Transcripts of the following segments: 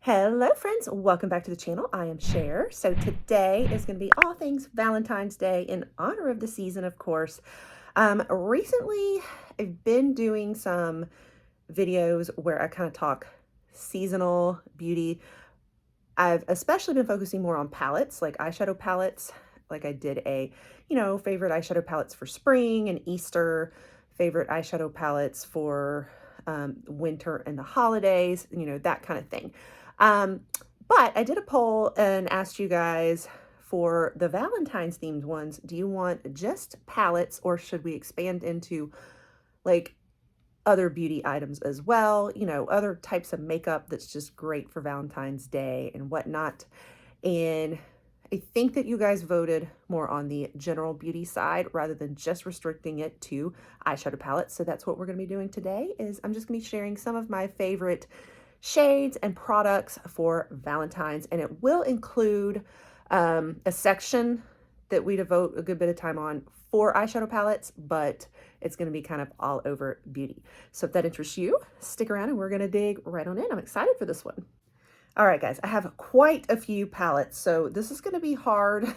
Hello friends, welcome back to the channel. I am Cher. So today is going to be all things Valentine's Day in honor of the season, of course. Recently I've been doing some videos where I kind of talk seasonal beauty. I've especially been focusing more on palettes, like eyeshadow palettes. Like I did a, favorite eyeshadow palettes for spring and Easter, favorite eyeshadow palettes for winter and the holidays, that kind of thing. But I did a poll and asked you guys for the Valentine's themed ones. Do you want just palettes or should we expand into like other beauty items as well? Other types of makeup that's just great for Valentine's Day and whatnot. And I think that you guys voted more on the general beauty side rather than just restricting it to eyeshadow palettes. So that's what we're going to be doing today. Is I'm just going to be sharing some of my favorite shades and products for Valentine's, and it will include a section that we devote a good bit of time on for eyeshadow palettes, but it's going to be kind of all over beauty. So if that interests you, stick around and we're going to dig right on in. I'm excited for this one. All right, guys, I have quite a few palettes, so this is going to be hard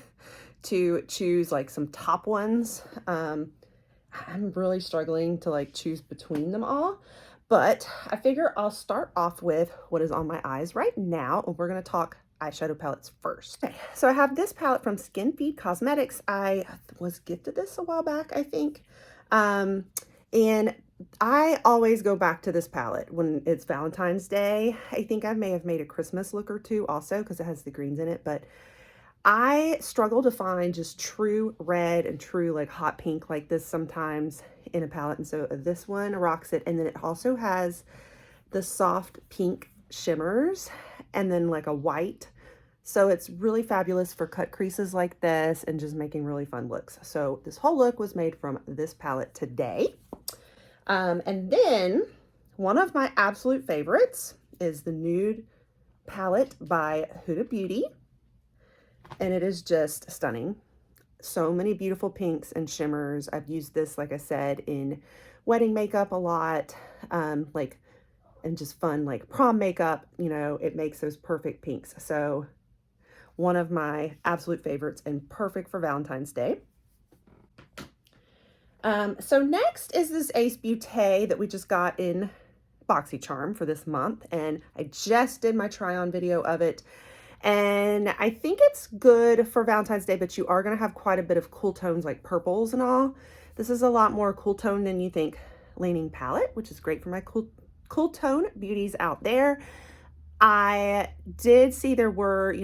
to choose like some top ones. I'm really struggling to like choose between them all, but I figure I'll start off with what is on my eyes right now, and we're going to talk eyeshadow palettes first. Okay, so I have this palette from Skin Feed Cosmetics. I was gifted this a while back, I think, and I always go back to this palette when it's Valentine's Day. I think I may have made a Christmas look or two also because it has the greens in it, but I struggle to find just true red and true like hot pink like this sometimes in a palette. And so this one rocks it. And then it also has the soft pink shimmers and then like a white. So it's really fabulous for cut creases like this and just making really fun looks. So this whole look was made from this palette today. And then one of my absolute favorites is the Nude palette by Huda Beauty. And it is just stunning. So many beautiful pinks and shimmers. I've used this, like I said, in wedding makeup a lot, and just fun like prom makeup. It makes those perfect pinks. So one of my absolute favorites and perfect for Valentine's Day. So next is this Ace Beauté that we just got in BoxyCharm for this month. And I just did my try on video of it. And I think it's good for Valentine's Day, but you are going to have quite a bit of cool tones like purples and all. This is a lot more cool tone than you think leaning palette, which is great for my cool tone beauties out there. I did see there were,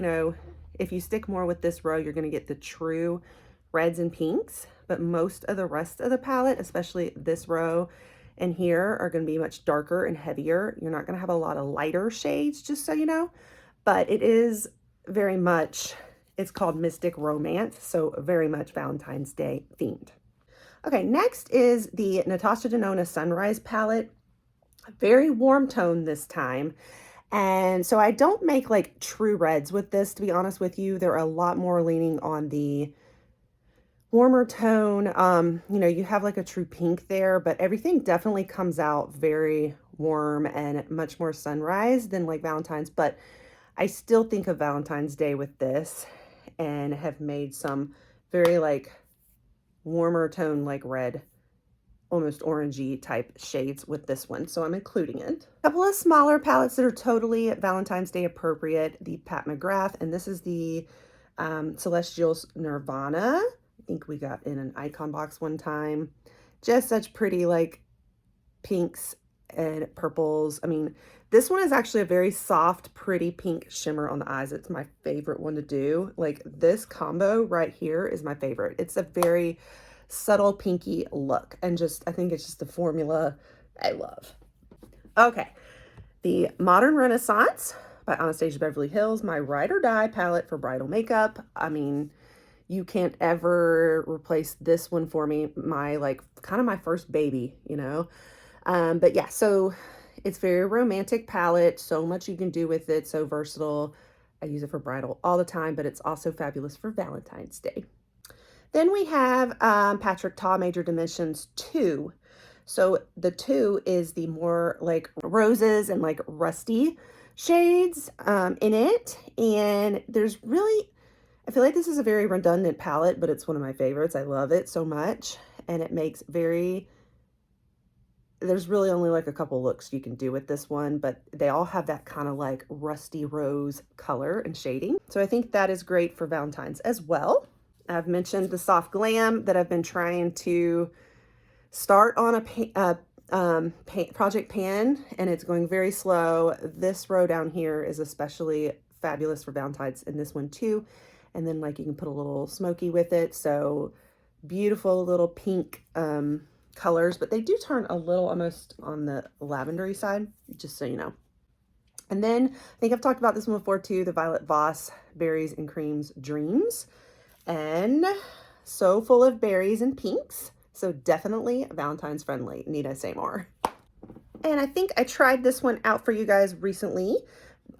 if you stick more with this row, you're going to get the true reds and pinks, but most of the rest of the palette, especially this row and here, are going to be much darker and heavier. You're not going to have a lot of lighter shades, just so you know. But it is very much, it's called Mystic Romance, so very much Valentine's Day themed. Okay, next is the Natasha Denona Sunrise palette. Very warm tone this time. And so I don't make like true reds with this, to be honest with you. They're a lot more leaning on the warmer tone. You have like a true pink there, but everything definitely comes out very warm and much more sunrise than like Valentine's. But I still think of Valentine's Day with this and have made some very like warmer tone, like red, almost orangey type shades with this one. So I'm including it. A couple of smaller palettes that are totally Valentine's Day appropriate. The Pat McGrath, and this is the Celestials Nirvana. I think we got in an icon box one time. Just such pretty like pinks and purples. I mean, this one is actually a very soft, pretty pink shimmer on the eyes. It's my favorite one to do. Like this combo right here is my favorite. It's a very subtle pinky look. And I think it's just the formula I love. Okay. The Modern Renaissance by Anastasia Beverly Hills, my Ride or Die palette for bridal makeup. I mean, you can't ever replace this one for me. Kind of my first baby, but yeah, so it's very romantic palette. So much you can do with it. So versatile. I use it for bridal all the time, but it's also fabulous for Valentine's Day. Then we have Patrick Ta Major Dimensions 2. So the 2 is the more like roses and like rusty shades in it. And there's really, I feel like this is a very redundant palette, but it's one of my favorites. I love it so much. And it makes there's really only like a couple looks you can do with this one, but they all have that kind of like rusty rose color and shading. So I think that is great for Valentine's as well. I've mentioned the Soft Glam that I've been trying to start on a project pan, and it's going very slow. This row down here is especially fabulous for Valentine's, and this one too. And then like you can put a little smoky with it. So beautiful little pink colors, but they do turn a little almost on the lavendery side, just so you know. And then I think I've talked about this one before too, the Violet Voss Berries and Creams Dreams. And so full of berries and pinks. So definitely Valentine's friendly. Need I say more? And I think I tried this one out for you guys recently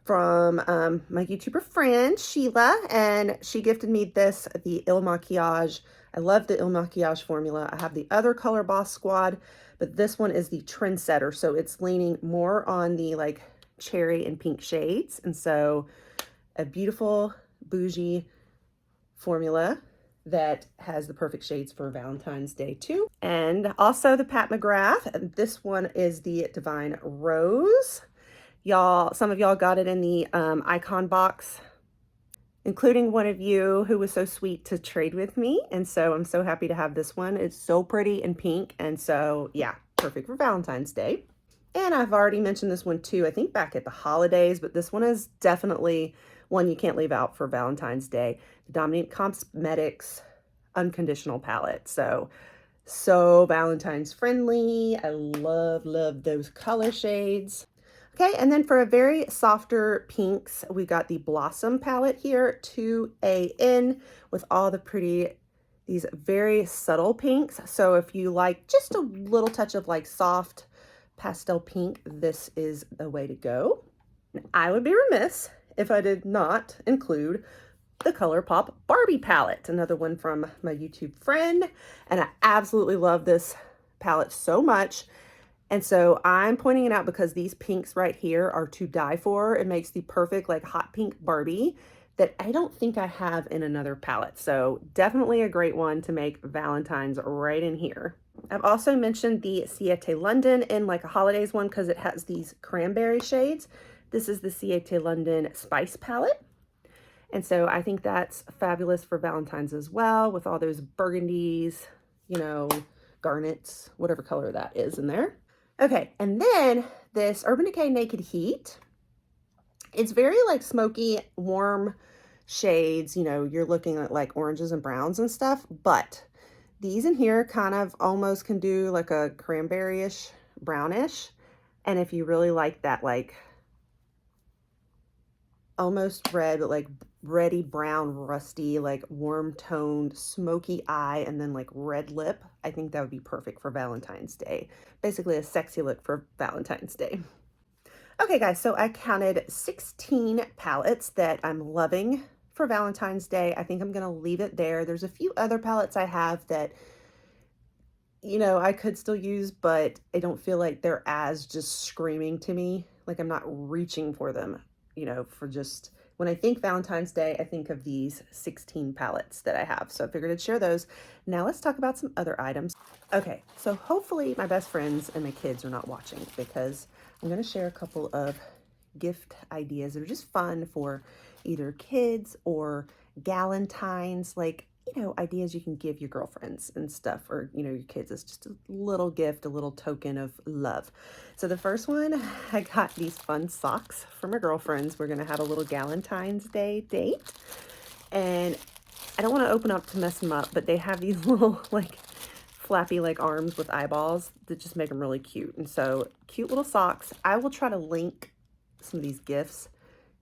from my YouTuber friend, Sheila. And she gifted me this, the Il Makiage. I love the Il Makiage formula. I have the other Color Boss Squad, but this one is the trendsetter. So it's leaning more on the like cherry and pink shades. And so a beautiful bougie formula that has the perfect shades for Valentine's Day too. And also the Pat McGrath. This one is the Divine Rose. Y'all, some of y'all got it in the icon box, including one of you who was so sweet to trade with me. And so I'm so happy to have this one. It's so pretty and pink. And so yeah, perfect for Valentine's Day. And I've already mentioned this one too, I think back at the holidays, but this one is definitely one you can't leave out for Valentine's Day. The Dominique Cosmetics Unconditional Palette. So Valentine's friendly. I love those color shades. Okay, and then for a very softer pinks, we got the Blossom palette here, 2AN, with all the pretty, these very subtle pinks. So if you like just a little touch of like soft pastel pink, this is the way to go. And I would be remiss if I did not include the ColourPop Barbie palette, another one from my YouTube friend. And I absolutely love this palette so much. And so I'm pointing it out because these pinks right here are to die for. It makes the perfect like hot pink Barbie that I don't think I have in another palette. So definitely a great one to make Valentine's right in here. I've also mentioned the Siete London in like a holidays one because it has these cranberry shades. This is the Siete London Spice palette. And so I think that's fabulous for Valentine's as well, with all those burgundies, you know, garnets, whatever color that is in there. Okay, and then this Urban Decay Naked Heat. It's very like smoky, warm shades. You know, you're looking at like oranges and browns and stuff, but these in here kind of almost can do like a cranberry-ish, brownish. And if you really like that like almost red, but like reddy brown, rusty, like warm toned, smoky eye, and then like red lip, I think that would be perfect for Valentine's Day. Basically a sexy look for Valentine's Day. Okay guys, so I counted 16 palettes that I'm loving for Valentine's Day. I think I'm gonna leave it there. There's a few other palettes I have that, you know, I could still use, but I don't feel like they're as just screaming to me. Like I'm not reaching for them, you know, for just, when I think Valentine's Day, I think of these 16 palettes that I have. So I figured I'd share those. Now let's talk about some other items. Okay, so hopefully my best friends and my kids are not watching because I'm gonna share a couple of gift ideas that are just fun for either kids or Galentine's, like, you know, ideas you can give your girlfriends and stuff, or, you know, your kids. It's just a little gift, a little token of love. So the first one, I got these fun socks for my girlfriends. We're going to have a little Galentine's Day date. And I don't want to open up to mess them up, but they have these little, like, flappy, like, arms with eyeballs that just make them really cute. And so, cute little socks. I will try to link some of these gifts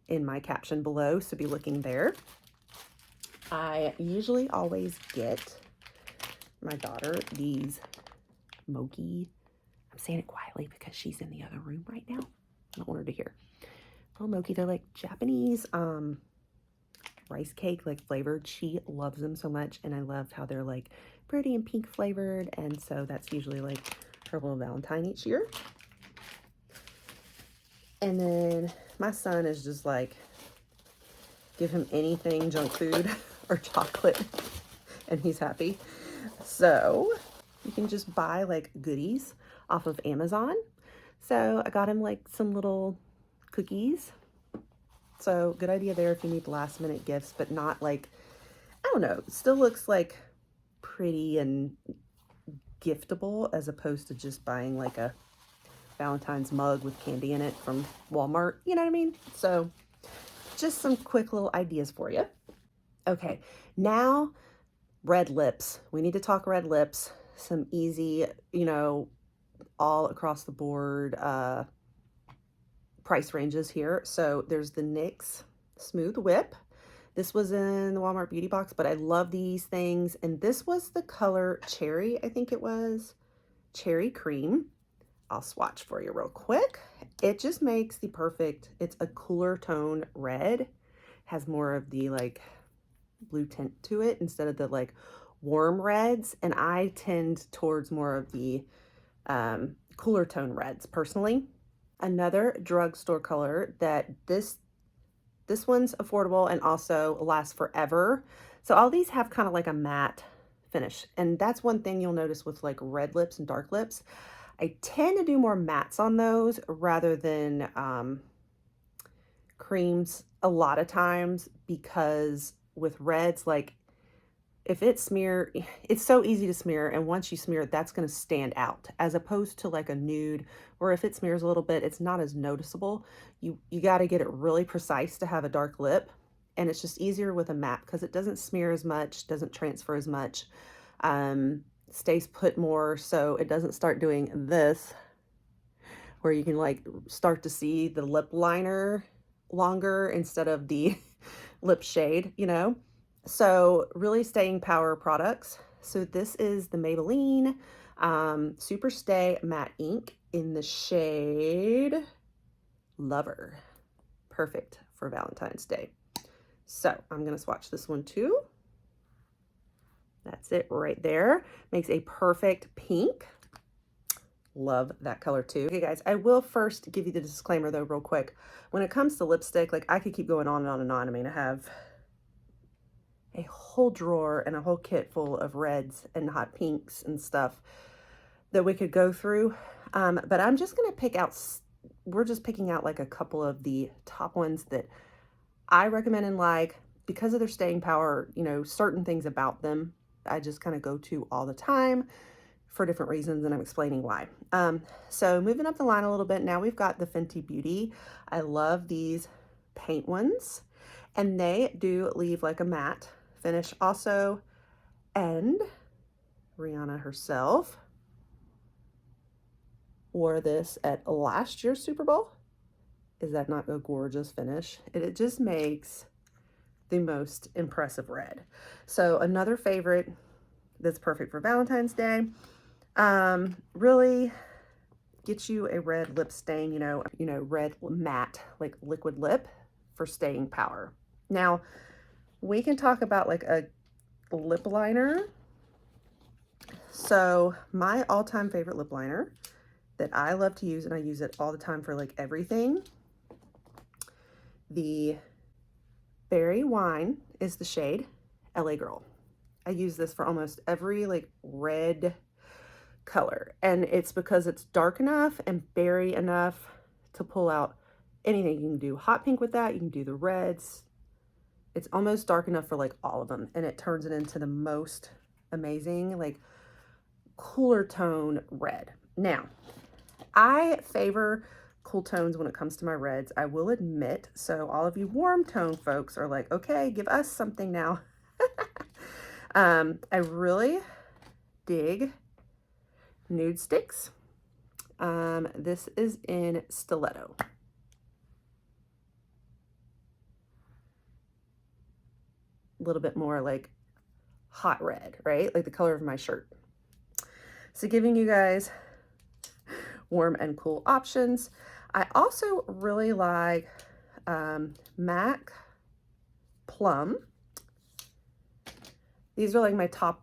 in my caption below, so be looking there. I usually always get my daughter these Moki. I'm saying it quietly because she's in the other room right now. I don't want her to hear. Little Moki, they're like Japanese rice cake, like flavored. She loves them so much, and I love how they're like pretty and pink flavored, and so that's usually like her little Valentine each year. And then my son is just like, give him anything junk food or chocolate and he's happy. So you can just buy like goodies off of Amazon. So I got him like some little cookies. So good idea there if you need last minute gifts, but not like, I don't know, it still looks like pretty and giftable as opposed to just buying like a Valentine's mug with candy in it from Walmart. You know what I mean? So just some quick little ideas for you. Okay, now red lips. We need to talk red lips. Some easy, you know, all across the board price ranges here. So there's the NYX Smooth Whip. This was in the Walmart beauty box, but I love these things. And this was the color Cherry, I think it was. Cherry Cream. I'll swatch for you real quick. It just makes the perfect, it's a cooler tone red. Has more of the like blue tint to it instead of the like warm reds. And I tend towards more of the cooler tone reds personally. Another drugstore color that this one's affordable and also lasts forever. So all these have kind of like a matte finish. And that's one thing you'll notice with like red lips and dark lips. I tend to do more mattes on those rather than creams a lot of times, because with reds, like if it smear, it's so easy to smear, and once you smear it, that's going to stand out, as opposed to like a nude, or if it smears a little bit, it's not as noticeable. You got to get it really precise to have a dark lip, and it's just easier with a matte because it doesn't smear as much, doesn't transfer as much, stays put more, so it doesn't start doing this, where you can like start to see the lip liner longer instead of the lip shade, you know? So really staying power products. So this is the Maybelline Super Stay Matte Ink in the shade Lover. Perfect for Valentine's Day. So I'm going to swatch this one too. That's it right there. Makes a perfect pink. Love that color too. Okay guys, I will first give you the disclaimer though real quick. When it comes to lipstick, like I could keep going on and on and on. I mean, I have a whole drawer and a whole kit full of reds and hot pinks and stuff that we could go through. But I'm just going to pick out, we're just picking out like a couple of the top ones that I recommend and like because of their staying power, you know, certain things about them I just kind of go to all the time for different reasons, and I'm explaining why. So moving up the line a little bit, now we've got the Fenty Beauty. I love these paint ones, and they do leave like a matte finish also, and Rihanna herself wore this at last year's Super Bowl. Is that not a gorgeous finish? It just makes the most impressive red. So another favorite that's perfect for Valentine's Day. Really get you a red lip stain, you know, red matte, like liquid lip for staying power. Now, we can talk about like a lip liner. So my all-time favorite lip liner that I love to use, and I use it all the time for like everything, the Berry Wine is the shade LA Girl. I use this for almost every like red color, and it's because it's dark enough and berry enough to pull out anything. You can do hot pink with that, you can do the reds. It's almost dark enough for like all of them, and it turns it into the most amazing like cooler tone red. Now, I favor cool tones when it comes to my reds, I will admit. So all of you warm tone folks are like, okay, give us something now. I really dig Nude Sticks. This is in Stiletto. A little bit more like hot red, right? Like the color of my shirt. So giving you guys warm and cool options. I also really like MAC Plum. These are like my top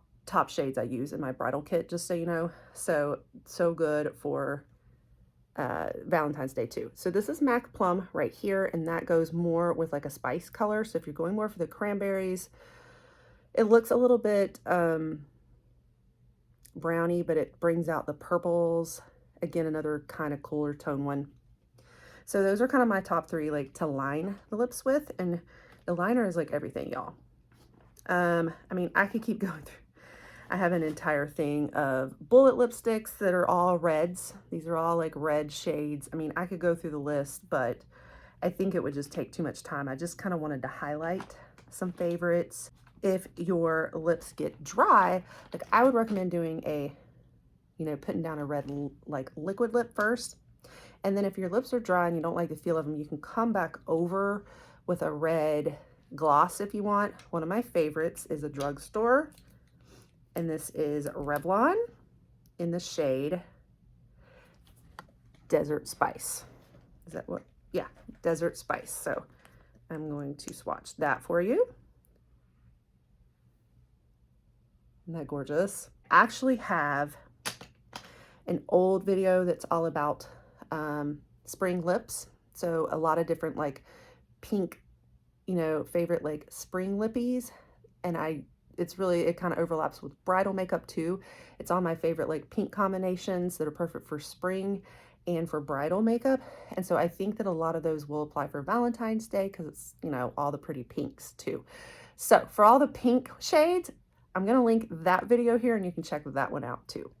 shades I use in my bridal kit, just so you know. So good for Valentine's Day too. So this is Mac Plum right here, and that goes more with like a spice color. So if you're going more for the cranberries, it looks a little bit browny, but it brings out the purples. Again, another kind of cooler tone one. So those are kind of my top three, like to line the lips with, and the liner is like everything, y'all. I mean, I could keep going through. I have an entire thing of bullet lipsticks that are all reds. These are all like red shades. I mean, I could go through the list, but I think it would just take too much time. I just kind of wanted to highlight some favorites. If your lips get dry, like I would recommend doing a, you know, putting down a red like liquid lip first. And then if your lips are dry and you don't like the feel of them, you can come back over with a red gloss if you want. One of my favorites is a drugstore, and this is Revlon in the shade Desert Spice. Is that what? Yeah, Desert Spice. So I'm going to swatch that for you. Isn't that gorgeous? I actually have an old video that's all about spring lips. So a lot of different like pink, you know, favorite like spring lippies. And it kind of overlaps with bridal makeup too. It's all my favorite like pink combinations that are perfect for spring and for bridal makeup. And so I think that a lot of those will apply for Valentine's Day because it's, you know, all the pretty pinks too. So for all the pink shades, I'm going to link that video here and you can check that one out too.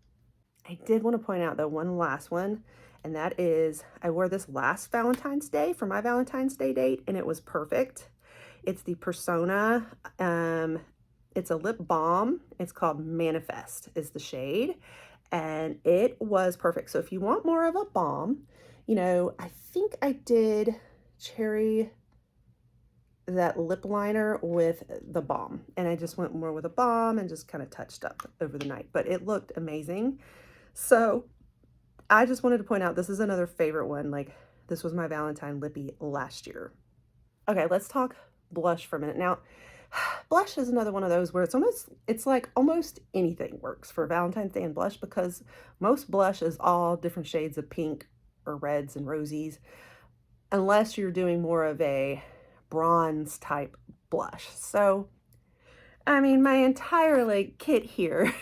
I did want to point out though one last one, and that is I wore this last Valentine's Day for my Valentine's Day date and it was perfect. It's the Persona, it's a lip balm. It's called Manifest is the shade, and it was perfect. So if you want more of a balm, you know, I think I did cherry that lip liner with the balm, and I just went more with a balm and just kind of touched up over the night, but it looked amazing. So I just wanted to point out this is another favorite one. Like this was my Valentine lippy last year. Okay, let's talk blush for a minute. Now, blush is another one of those where it's like almost anything works for Valentine's Day and blush, because most blush is all different shades of pink or reds and rosies, unless you're doing more of a bronze type blush. So, I mean, my entire like kit here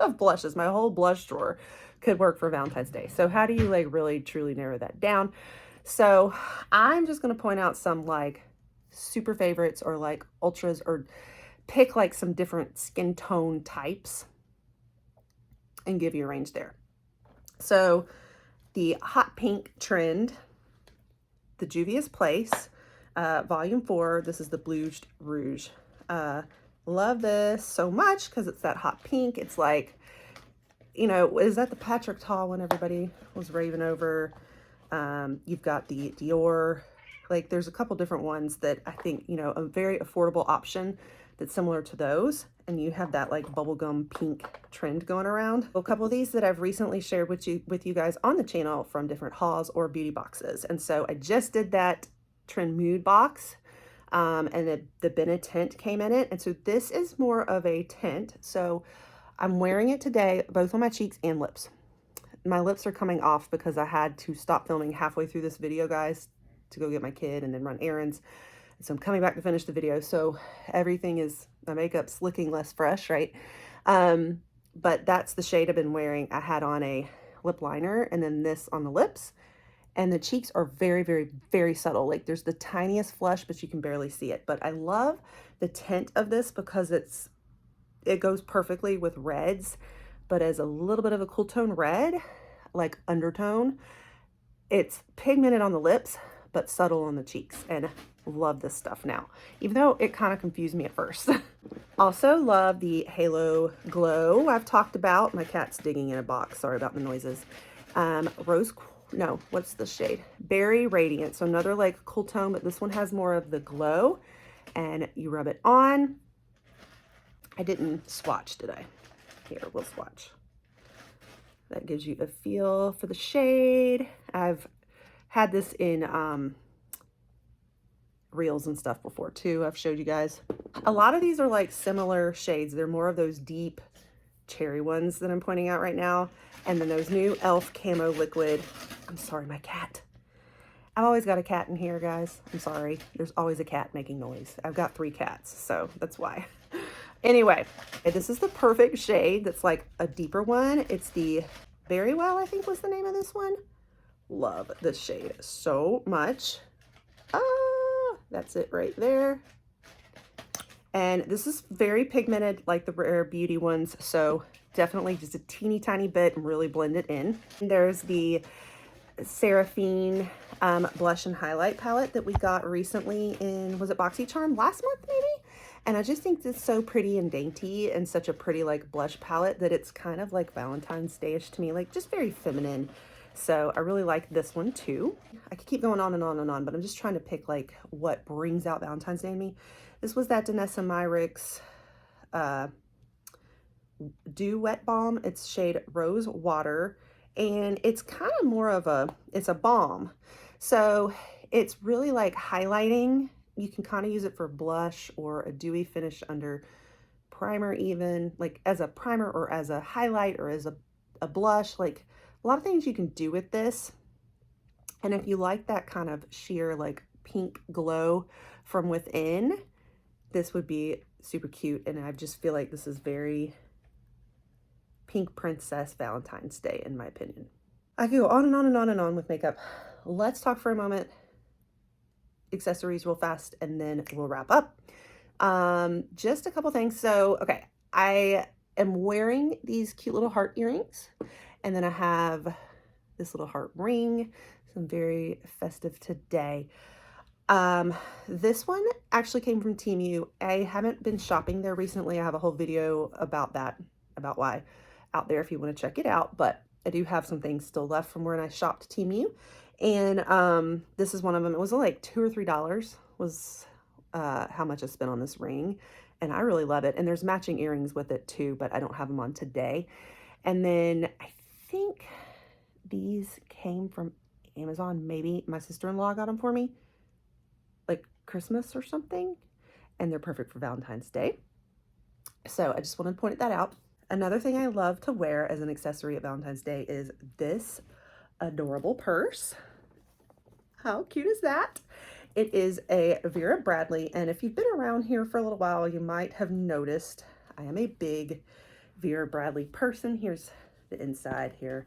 of blushes, my whole blush drawer could work for Valentine's Day. So how do you like really truly narrow that down? So I'm just going to point out some like super favorites or like ultras, or pick like some different skin tone types and give you a range there. So the hot pink trend, the Juvia's Place, volume 4, this is the Blue Rouge. Love this so much because it's that hot pink. It's like, you know, is that the Patrick Ta one everybody was raving over? You've got the Dior, like there's a couple different ones that I think, you know, a very affordable option that's similar to those. And you have that like bubblegum pink trend going around. A couple of these that I've recently shared with you guys on the channel from different hauls or beauty boxes. And so I just did that trend mood box, and the Bennett tint came in it. And so this is more of a tint. So I'm wearing it today, both on my cheeks and lips. My lips are coming off because I had to stop filming halfway through this video, guys, to go get my kid and then run errands. So I'm coming back to finish the video. So everything is, my makeup's looking less fresh, right? But that's the shade I've been wearing. I had on a lip liner and then this on the lips. And the cheeks are very, very, very subtle. Like there's the tiniest flush, but you can barely see it. But I love the tint of this because it goes perfectly with reds, but as a little bit of a cool tone red, like undertone. It's pigmented on the lips, but subtle on the cheeks, and love this stuff now, even though it kind of confused me at first. Also love the Halo Glow I've talked about. My cat's digging in a box. Sorry about the noises. What's the shade? Berry Radiant. So another like cool tone, but this one has more of the glow, and you rub it on. I didn't swatch, did I? Here, we'll swatch. That gives you a feel for the shade. I've had this in reels and stuff before too. I've showed you guys. A lot of these are like similar shades. They're more of those deep cherry ones that I'm pointing out right now. And then those new e.l.f. Camo Liquid. I'm sorry, my cat. I've always got a cat in here, guys. I'm sorry. There's always a cat making noise. I've got 3 cats, so that's why. Anyway, this is the perfect shade that's like a deeper one. It's the Very Well, I think was the name of this one. Love this shade so much. That's it right there. And this is very pigmented like the Rare Beauty ones, so definitely just a teeny tiny bit and really blend it in. And there's the Seraphine blush and highlight palette that we got recently in, was it BoxyCharm last month maybe? And I just think it's so pretty and dainty and such a pretty like blush palette that it's kind of like Valentine's Day-ish to me, like just very feminine. So I really like this one too. I could keep going on and on and on, but I'm just trying to pick like what brings out Valentine's Day in me. This was that Danessa Myricks Dew Wet Balm. It's shade Rose Water, and it's kind of more of a, it's a balm. So it's really like highlighting. You can kind of use it for blush or a dewy finish under primer, even like as a primer or as a highlight or as a blush. Like a lot of things you can do with this. And if you like that kind of sheer like pink glow from within, this would be super cute. And I just feel like this is very pink princess Valentine's Day in my opinion. I could go on and on and on and on with makeup. Let's talk for a moment accessories real fast and then we'll wrap up. Just a couple things. So, okay, I am wearing these cute little heart earrings, and then I have this little heart ring. So I'm very festive today. This one actually came from Temu. I haven't been shopping there recently. I have a whole video about that, about why, out there if you want to check it out, but I do have some things still left from when I shopped Temu. And this is one of them. It was like $2 or $3 was how much I spent on this ring, and I really love it. And there's matching earrings with it too, but I don't have them on today. And then I think these came from Amazon. Maybe my sister-in-law got them for me, like Christmas or something, and they're perfect for Valentine's Day. So I just wanted to point that out. Another thing I love to wear as an accessory at Valentine's Day is this adorable purse. How cute is that? It is a Vera Bradley, and if you've been around here for a little while, you might have noticed I am a big Vera Bradley person. Here's the inside here.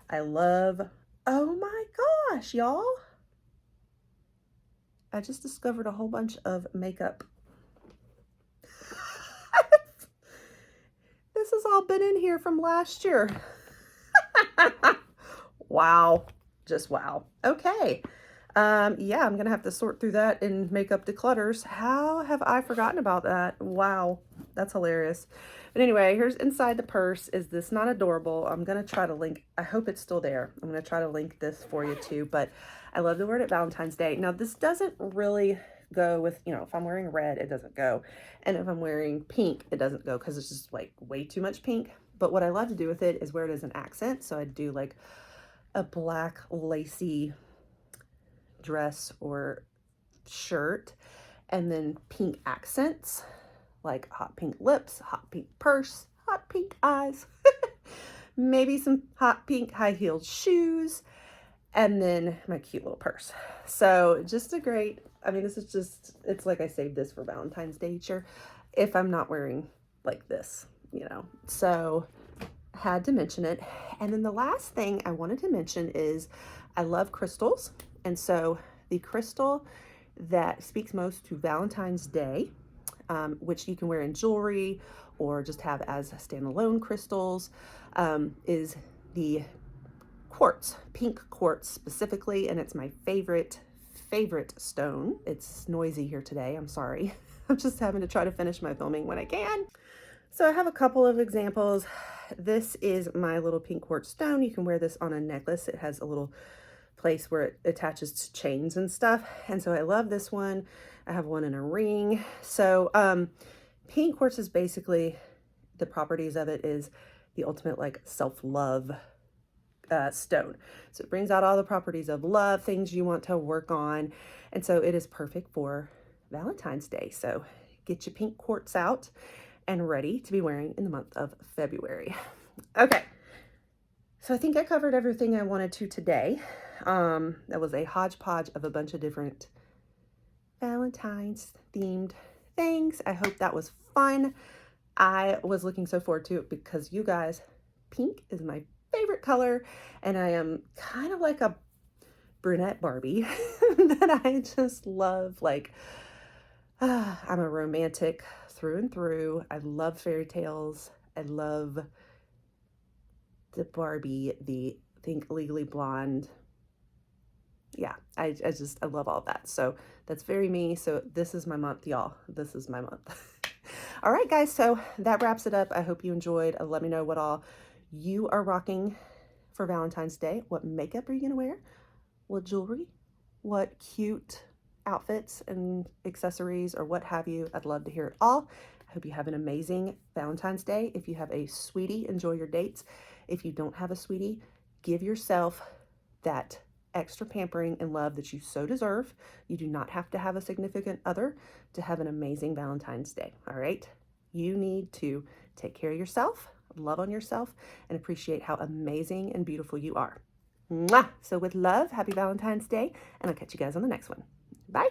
I love, oh my gosh, y'all. I just discovered a whole bunch of makeup. This has all been in here from last year. Wow. Just wow. Okay. Yeah, I'm gonna have to sort through that and makeup declutters. How have I forgotten about that? Wow, that's hilarious. But anyway, here's inside the purse. Is this not adorable? I'm gonna try to link, I hope it's still there. I'm gonna try to link this for you too, but I love to wear it at Valentine's Day. Now this doesn't really go with, you know, if I'm wearing red, it doesn't go. And if I'm wearing pink, it doesn't go because it's just like way too much pink. But what I love to do with it is wear it as an accent. So I'd do like a black lacy dress or shirt, and then pink accents like hot pink lips, hot pink purse, hot pink eyes, maybe some hot pink high-heeled shoes, and then my cute little purse. So just a great, I mean, this is just, it's like I saved this for Valentine's Day each year if I'm not wearing like this, you know. So had to mention it. And then the last thing I wanted to mention is I love crystals. And so the crystal that speaks most to Valentine's Day, which you can wear in jewelry or just have as standalone crystals, is the quartz, pink quartz specifically. And it's my favorite stone. It's noisy here today. I'm sorry. I'm just having to try to finish my filming when I can. So I have a couple of examples. This is my little pink quartz stone. You can wear this on a necklace. It has a little place where it attaches to chains and stuff. And so I love this one. I have one in a ring. So pink quartz is basically, the properties of it is the ultimate like self-love stone. So it brings out all the properties of love, things you want to work on. And so it is perfect for Valentine's Day. So get your pink quartz out. and ready to be wearing in the month of February. Okay, so I think I covered everything I wanted to today. That was a hodgepodge of a bunch of different Valentine's themed things. I hope that was fun. I was looking so forward to it because you guys, pink is my favorite color, and I am kind of like a brunette Barbie that I just love. Like, I'm a romantic through and through. I love fairy tales. I love the Barbie, the think Legally Blonde. Yeah, I love all of that. So that's very me. So this is my month, y'all. This is my month. All right, guys. So that wraps it up. I hope you enjoyed. Let me know what all you are rocking for Valentine's Day. What makeup are you going to wear? What jewelry? What cute outfits and accessories or what have you? I'd love to hear it all. I hope you have an amazing Valentine's Day. If you have a sweetie, enjoy your dates. If you don't have a sweetie, give yourself that extra pampering and love that you so deserve. You do not have to have a significant other to have an amazing Valentine's Day, all right? You need to take care of yourself, love on yourself, and appreciate how amazing and beautiful you are. Mwah! So with love, happy Valentine's Day, and I'll catch you guys on the next one. Bye.